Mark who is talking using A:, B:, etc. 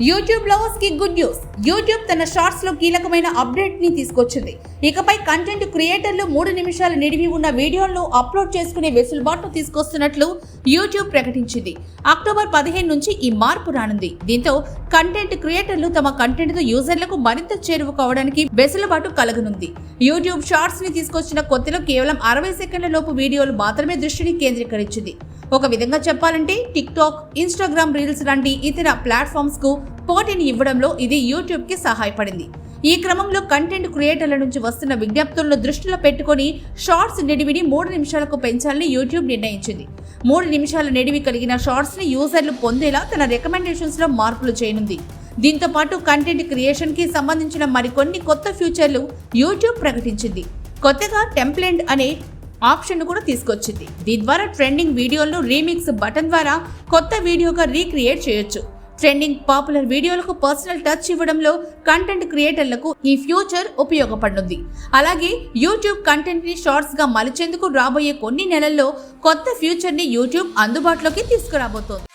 A: YouTube lovers కి good news. YouTube తన shorts లో కీలకమైన అప్డేట్ ని తీసుకొచ్చింది. ఇకపై కంటెంట్ క్రియేటర్లు 3 నిమిషాల నిడివి ఉన్న వీడియోలను అప్లోడ్ చేసుకునే వెసులుబాటు తీసుకొస్తున్నట్లు యూట్యూబ్ ప్రకటించింది. అక్టోబర్ 15 నుంచి ఈ మార్పు రానుంది. దీంతో కంటెంట్ క్రియేటర్లు తమ కంటెంట్ తో యూజర్లకు మరింత చేరువ కావడానికి వెసులుబాటు కలగనుంది. యూట్యూబ్ షార్ట్స్ ని తీసుకొచ్చిన కొత్తలో కేవలం 60 సెకండ్ల లోపు వీడియోలు మాత్రమే దృష్టిని కేంద్రీకరించింది. ఒక విధంగా చెప్పాలంటే టిక్ టాక్, ఇన్స్టాగ్రామ్ రీల్స్ లాంటి ఇతర ప్లాట్ఫామ్స్ కు పోటీని ఇవ్వడంలో ఇది యూట్యూబ్ కి సహాయపడింది. ఈ క్రమంలో కంటెంట్ క్రియేటర్ల నుంచి వస్తున్న విజ్ఞప్తులను దృష్టిలో పెట్టుకుని షార్ట్స్ నిడివిని 3 నిమిషాలకు పెంచాలని యూట్యూబ్ నిర్ణయించింది. 3 నిమిషాల నిడివి కలిగిన షార్ట్స్ ని యూజర్లు పొందేలా తన రికమెండేషన్స్ లో మార్పులు చేయనుంది. దీంతో పాటు కంటెంట్ క్రియేషన్ కి సంబంధించిన మరికొన్ని కొత్త ఫీచర్లు యూట్యూబ్ ప్రకటించింది. కొత్తగా టెంప్లెట్ అనే ఆప్షన్ కూడా తీసుకొచ్చింది. దీని ద్వారా ట్రెండింగ్ వీడియోలను రీమిక్స్ బటన్ ద్వారా కొత్త వీడియోగా రీక్రియేట్ చేయొచ్చు. ట్రెండింగ్ పాపులర్ వీడియోలకు పర్సనల్ టచ్ ఇవ్వడంలో కంటెంట్ క్రియేటర్లకు ఈ ఫ్యూచర్ ఉపయోగపడుతుంది. అలాగే యూట్యూబ్ కంటెంట్ ని షార్ట్స్ గా మలిచేందుకు రాబోయే కొన్ని నెలల్లో కొత్త ఫ్యూచర్ ని యూట్యూబ్ అందుబాటులోకి తీసుకురాబోతోంది.